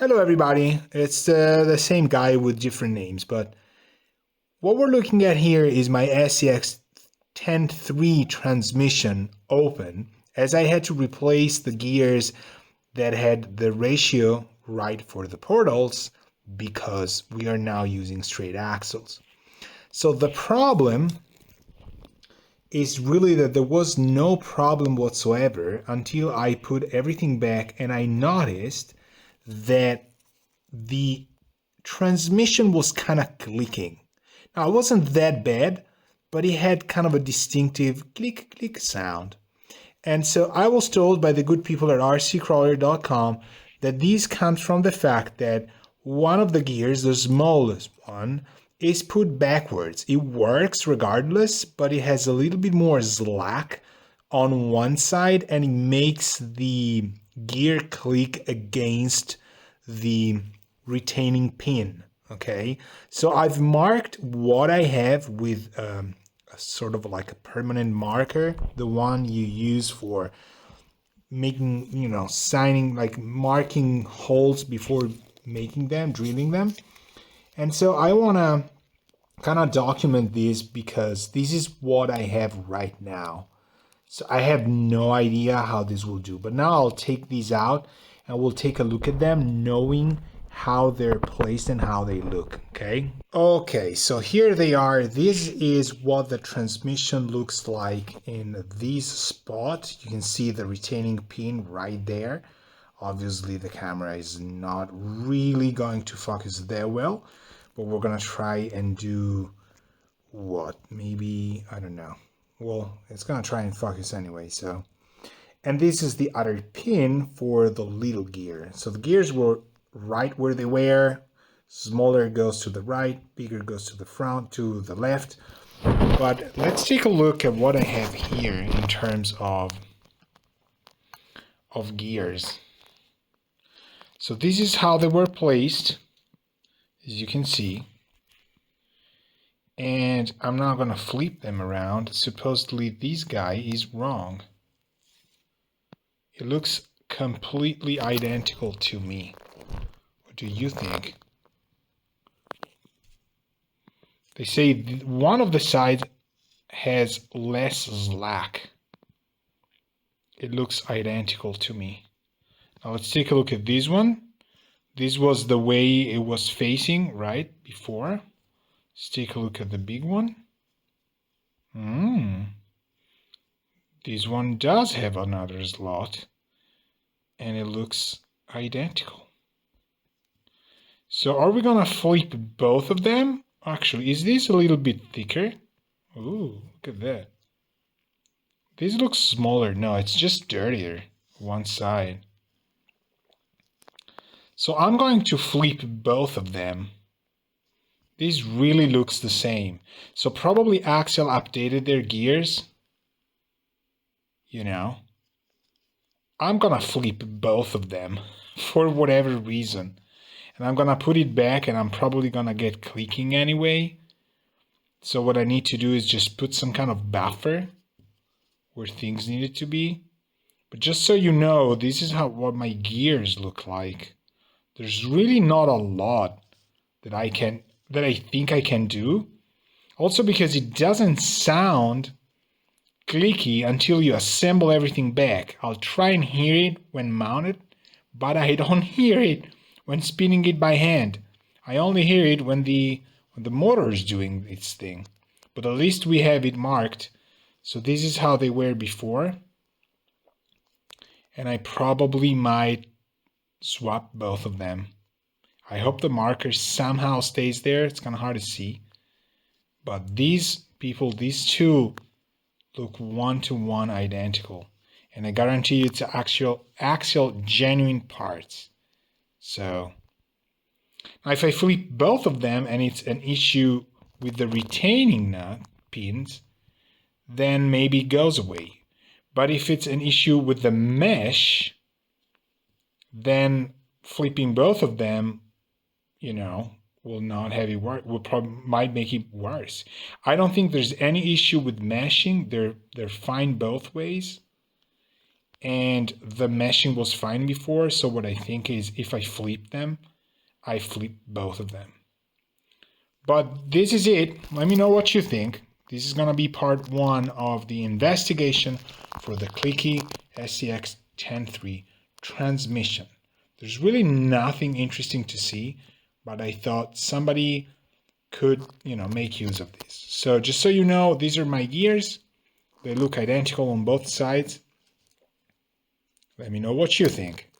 Hello everybody, it's the same guy with different names, but what we're looking at here is my SCX10 III transmission open, as I had to replace the gears that had the ratio right for the portals because we are now using straight axles. So the problem is really that there was no problem whatsoever until I put everything back and I noticed that the transmission was kind of clicking. Now, it wasn't that bad, but it had kind of a distinctive click click sound. And so I was told by the good people at rccrawler.com that these comes from the fact that one of the gears, the smallest one, is put backwards. It works regardless, but it has a little bit more slack on one side and it makes the gear click against the retaining pin. Okay, so I've marked what I have with a sort of like a permanent marker, the one you use for making, signing, like marking holes before making them, drilling them. And so I want to kind of document this because this is what I have right now. So I have no idea how this will do, but now I'll take these out and we'll take a look at them knowing how they're placed and how they look, okay? Okay, so here they are. This is what the transmission looks like in this spot. You can see the retaining pin right there. Obviously, the camera is not really going to focus that well, but we're gonna try and do what? Maybe, I don't know. Well, it's gonna try and focus anyway, so. And this is the other pin for the little gear. So the gears were right where they were. Smaller goes to the right, bigger goes to the front, to the left. But let's take a look at what I have here in terms of gears. So this is how they were placed, as you can see. And I'm not going to flip them around. Supposedly this guy is wrong. It looks completely identical to me. What do you think? They say one of the sides has less slack. It looks identical to me. Now let's take a look at this one. This was the way it was facing right before. Let's take a look at the big one. This one does have another slot and it looks identical. So are we gonna flip both of them? Actually, is this a little bit thicker? Ooh, look at that. This looks smaller. No, it's just dirtier, one side. So I'm going to flip both of them. This really looks the same. So probably Axial updated their gears. I'm gonna flip both of them for whatever reason. And I'm gonna put it back and I'm probably gonna get clicking anyway. So what I need to do is just put some kind of buffer where things needed to be. But just so you know, this is what my gears look like. There's really not a lot that I think I can do. Also because it doesn't sound clicky until you assemble everything back. I'll try and hear it when mounted, but I don't hear it when spinning it by hand. I only hear it when the motor is doing its thing. But at least we have it marked. So this is how they were before. And I probably might swap both of them. I hope the marker somehow stays there. It's kind of hard to see. But these two, look one-to-one identical. And I guarantee you it's axial genuine parts. So now if I flip both of them and it's an issue with the retaining nut pins, then maybe it goes away. But if it's an issue with the mesh, then flipping both of them, will not have it work. Might make it worse. I don't think there's any issue with meshing. They're fine both ways. and the meshing was fine before. So what I think is if I flip them, I flip both of them. But this is it. Let me know what you think. This is going to be part 1 of the investigation for the clicky SCX10 III transmission. There's really nothing interesting to see, but I thought somebody could, make use of this. So just so you know, these are my gears. They look identical on both sides. Let me know what you think.